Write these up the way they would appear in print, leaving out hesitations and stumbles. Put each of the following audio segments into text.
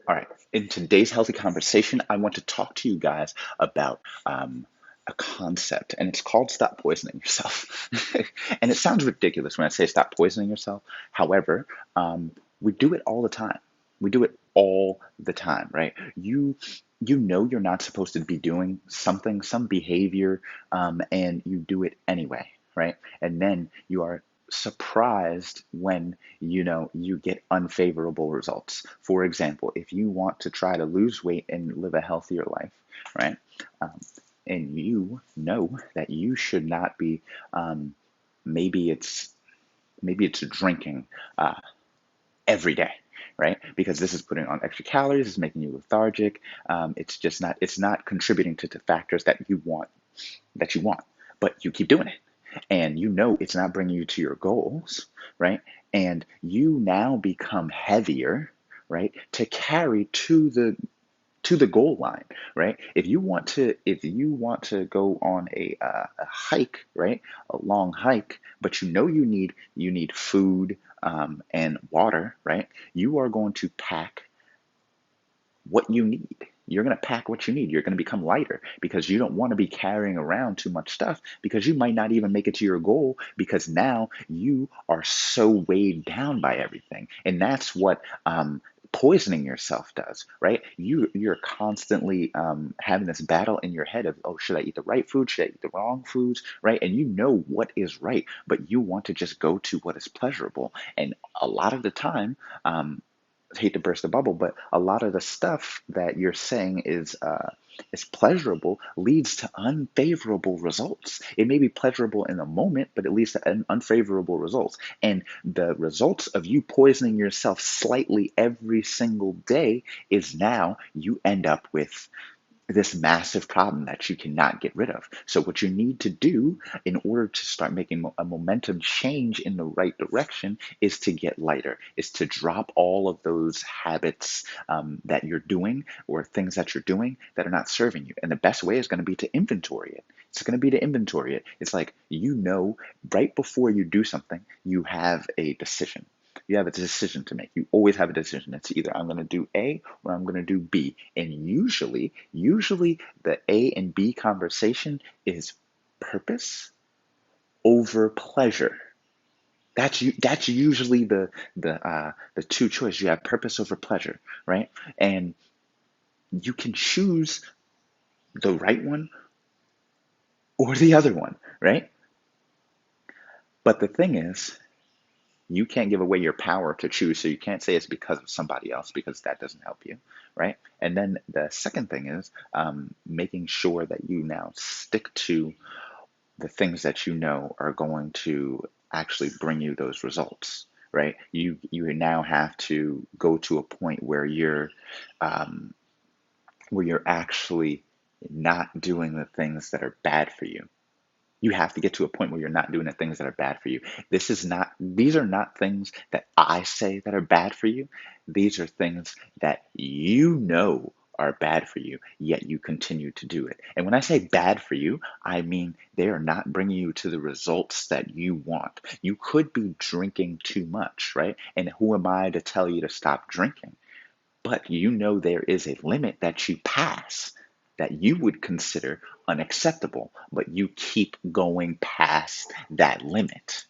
All right. In today's healthy conversation, I want to talk to you guys about a concept, and it's called stop poisoning yourself. And it sounds ridiculous when I say stop poisoning yourself. However, we do it all the time. We do it all the time, right? You know you're not supposed to be doing something, some behavior, and you do it anyway, right? And then you are surprised when you get unfavorable results. For example, if you want to try to lose weight and live a healthier life, right? Um, and you know that you should not be, maybe it's drinking uh, every day, right? Because this is putting on extra calories, it's making you lethargic. It's not contributing to the factors that you want, but you keep doing it, and you know it's not bringing you to your goals, right? And you now become heavier, right, to carry to the goal line, right? If you want to go on a hike, right, a long hike, but you need food, and water, right? You are going to pack what you need. You're going to pack what you need. You're going to become lighter because you don't want to be carrying around too much stuff, because you might not even make it to your goal because now you are so weighed down by everything. And that's what poisoning yourself does, right? You're constantly having this battle in your head of, oh, should I eat the right food? Should I eat the wrong foods? Right? And you know what is right, but you want to just go to what is pleasurable. And a lot of the time, hate to burst the bubble, but a lot of the stuff that you're saying is pleasurable leads to unfavorable results. It may be pleasurable in the moment, but it leads to unfavorable results. And the results of you poisoning yourself slightly every single day is now you end up with this massive problem that you cannot get rid of. So what you need to do in order to start making a momentum change in the right direction is to get lighter, is to drop all of those habits that you're doing, or things that you're doing that are not serving you. And the best way is going to be to inventory it. It's going to be to inventory it. It's like, right before you do something, you have a decision. You have a decision to make. You always have a decision. It's either I'm going to do A or I'm going to do B. And usually the A and B conversation is purpose over pleasure. That's usually the two choices. You have purpose over pleasure, right? And you can choose the right one or the other one, right? But the thing is, you can't give away your power to choose, so you can't say it's because of somebody else, because that doesn't help you, right? And then the second thing is making sure that you now stick to the things that you know are going to actually bring you those results, right? You now have to go to a point um, where you're actually not doing the things that are bad for you. You have to get to a point where you're not doing the things that are bad for you. These are not things that I say that are bad for you. These are things that you know are bad for you, yet you continue to do it. And when I say bad for you, I mean they are not bringing you to the results that you want. You could be drinking too much, right? And who am I to tell you to stop drinking? But you know there is a limit that you pass that you would consider unacceptable, but you keep going past that limit,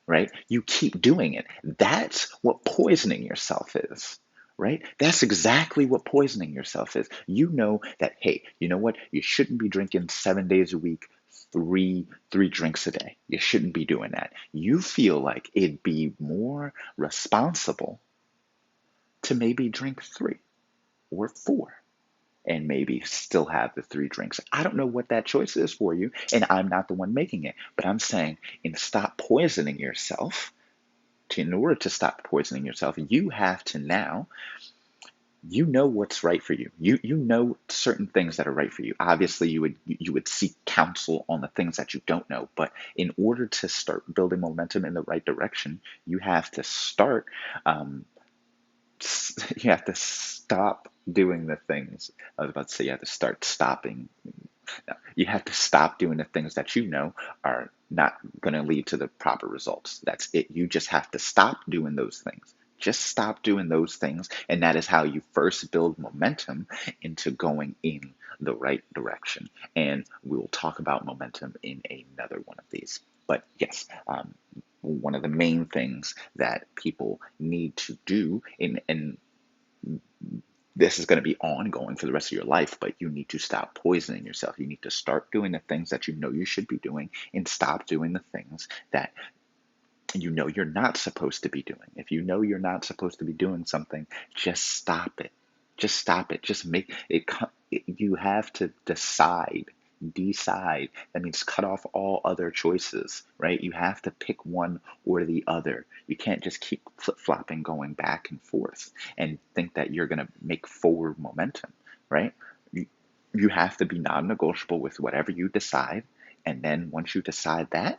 right? You keep doing it. That's what poisoning yourself is, right? That's exactly what poisoning yourself is. You know that, hey, you know what? You shouldn't be drinking 7 days a week, three drinks a day. You shouldn't be doing that. You feel like it'd be more responsible to maybe drink three or four and maybe still have the three drinks. I don't know what that choice is for you, and I'm not the one making it, but I'm saying, stop poisoning yourself. In order to stop poisoning yourself, you have to now, you know what's right for you. You know certain things that are right for you. Obviously, you would seek counsel on the things that you don't know, but in order to start building momentum in the right direction, you have to start um, you have to stop doing the things. I was about to say you have to start stopping. No, you have to stop doing the things that you know are not going to lead to the proper results. That's it. You just have to stop doing those things. Just stop doing those things. And that is how you first build momentum into going in the right direction. And we will talk about momentum in another one of these. But yes, one of the main things that people need to do, and this is going to be ongoing for the rest of your life, but you need to stop poisoning yourself. You need to start doing the things that you know you should be doing and stop doing the things that you know you're not supposed to be doing. If you know you're not supposed to be doing something, just stop it. Just stop it. Just make it. You have to decide. Decide. That means cut off all other choices, right? You have to pick one or the other. You can't just keep flip flopping, going back and forth, and think that you're going to make forward momentum, right? You, you have to be non negotiable with whatever you decide. And then once you decide that,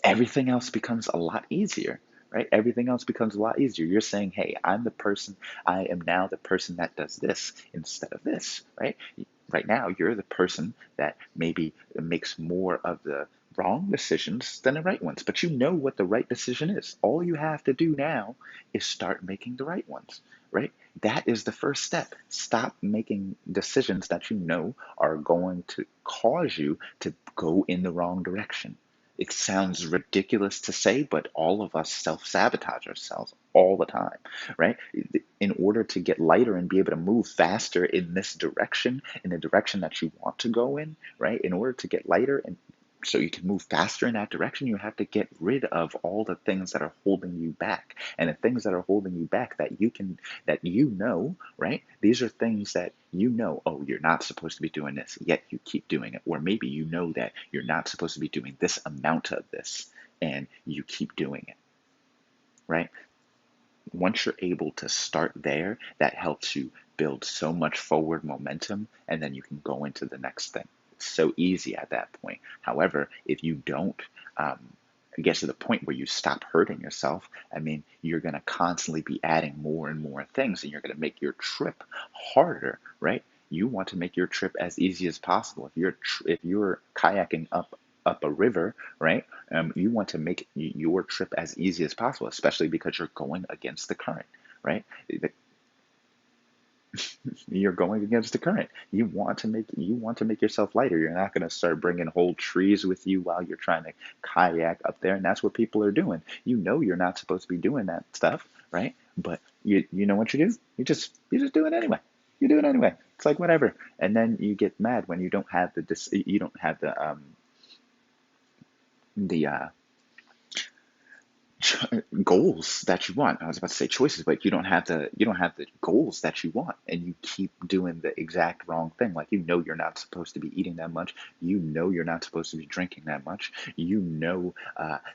everything else becomes a lot easier, right? Everything else becomes a lot easier. You're saying, hey, I am now the person that does this instead of this, right? Right now, you're the person that maybe makes more of the wrong decisions than the right ones, but you know what the right decision is. All you have to do now is start making the right ones, right? That is the first step. Stop making decisions that you know are going to cause you to go in the wrong direction. It sounds ridiculous to say, but all of us self sabotage ourselves all the time, right? In order to get lighter and be able to move faster in this direction, in the direction that you want to go in, right? In order to get lighter and so you can move faster in that direction, you have to get rid of all the things that are holding you back. And the things that are holding you back that you know, right? These are things that you know, oh, you're not supposed to be doing this, yet you keep doing it. Or maybe you know that you're not supposed to be doing this amount of this, and you keep doing it, right? Once you're able to start there, that helps you build so much forward momentum, and then you can go into the next thing. It's so easy at that point. However, if you don't um, get to the point where you stop hurting yourself, I mean, you're going to constantly be adding more and more things, and you're going to make your trip harder, right? You want to make your trip as easy as possible. If you're kayaking up a river, right? You want to make your trip as easy as possible, especially because you're going against the current, right? You're going against the current. You want to make yourself lighter. You're not going to start bringing whole trees with you while you're trying to kayak up there, and that's what people are doing. You know you're not supposed to be doing that stuff, right? But you know what you do? You just do it anyway. You do it anyway. It's like whatever, and then you get mad when you don't have you don't have the goals that you want. I was about to say choices, but you don't have the goals that you want, and you keep doing the exact wrong thing. Like you know you're not supposed to be eating that much. You know you're not supposed to be drinking that much. You know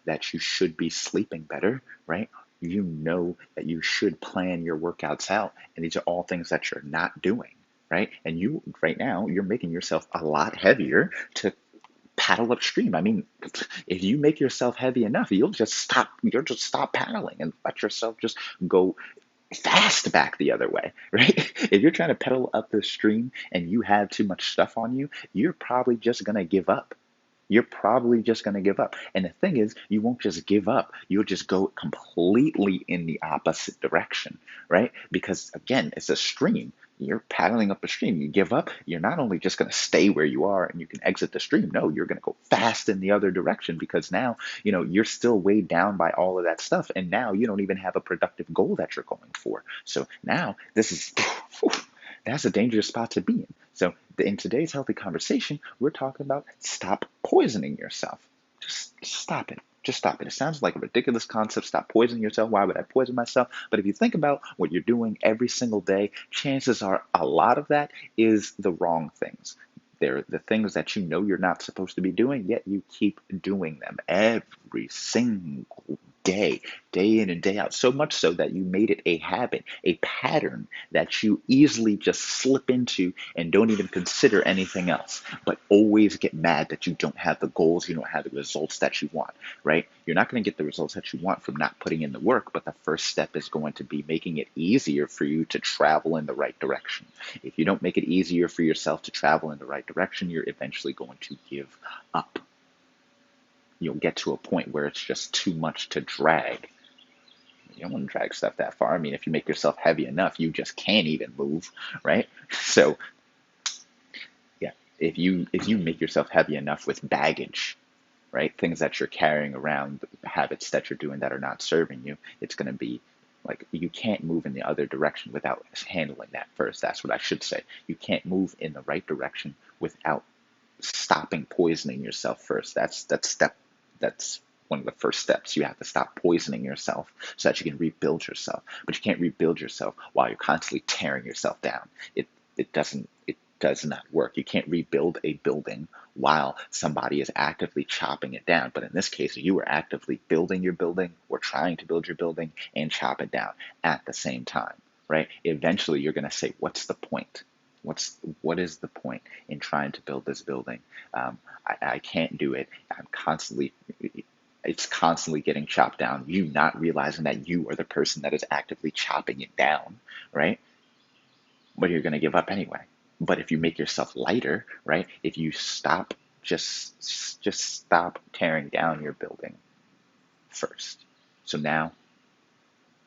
that you should be sleeping better, right? You know that you should plan your workouts out, and these are all things that you're not doing, right? And you right now you're making yourself a lot heavier to paddle upstream. I mean, if you make yourself heavy enough, you'll just stop paddling and let yourself just go fast back the other way, right? If you're trying to pedal up the stream and you have too much stuff on you, you're probably just going to give up. You're probably just going to give up. And the thing is, you won't just give up. You'll just go completely in the opposite direction, right? Because again, it's a stream. You're paddling up a stream. You give up, you're not only just going to stay where you are and you can exit the stream. No, you're going to go fast in the other direction because now, you're still weighed down by all of that stuff. And now you don't even have a productive goal that you're going for. So now this is, that's a dangerous spot to be in. So in today's healthy conversation, we're talking about stop poisoning yourself. Just stop it. Just stop it. It sounds like a ridiculous concept. Stop poisoning yourself. Why would I poison myself? But if you think about what you're doing every single day, chances are a lot of that is the wrong things. They're the things that you know you're not supposed to be doing, yet you keep doing them every single day in and day out, so much so that you made it a habit, a pattern that you easily just slip into and don't even consider anything else, but always get mad that you don't have the goals, you don't have the results that you want, right? You're not going to get the results that you want from not putting in the work, but the first step is going to be making it easier for you to travel in the right direction. If you don't make it easier for yourself to travel in the right direction, you're eventually going to give up. You'll get to a point where it's just too much to drag. You don't want to drag stuff that far. I mean, if you make yourself heavy enough, you just can't even move, right? So yeah, if you make yourself heavy enough with baggage, right, things that you're carrying around, habits that you're doing that are not serving you, it's going to be like you can't move in the other direction without handling that first. That's what I should say. You can't move in the right direction without stopping poisoning yourself first. That's one of the first steps. You have to stop poisoning yourself so that you can rebuild yourself. But you can't rebuild yourself while you're constantly tearing yourself down. It does not work. You can't rebuild a building while somebody is actively chopping it down. But in this case, you were actively building your building or trying to build your building and chop it down at the same time, right? Eventually you're going to say, what's the point? What is the point in trying to build this building? I can't do it. It's constantly getting chopped down. You not realizing that you are the person that is actively chopping it down, right? But you're going to give up anyway. But if you make yourself lighter, right? If you stop, just stop tearing down your building first. So now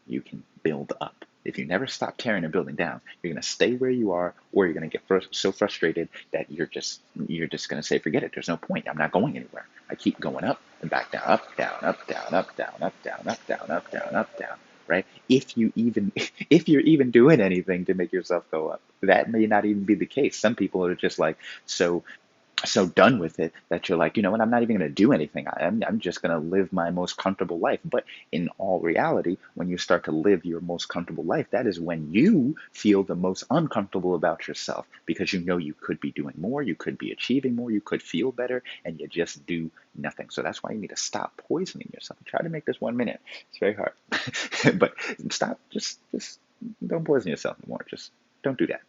you can build up. If you never stop tearing a building down, you're going to stay where you are, or you're going to get so frustrated that you're just going to say, forget it. There's no point. I'm not going anywhere. I keep going up and back down, up, down, up, down, up, down, up, down, up, down, up, down, up, down. Right? If you even if you're even doing anything to make yourself go up, that may not even be the case. Some people are just like so done with it that you're like, you know what, I'm not even going to do anything. I'm just going to live my most comfortable life. But in all reality, when you start to live your most comfortable life, that is when you feel the most uncomfortable about yourself because you know you could be doing more, you could be achieving more, you could feel better, and you just do nothing. So that's why you need to stop poisoning yourself. Try to make this 1 minute. It's very hard. But stop, just don't poison yourself anymore. Just don't do that.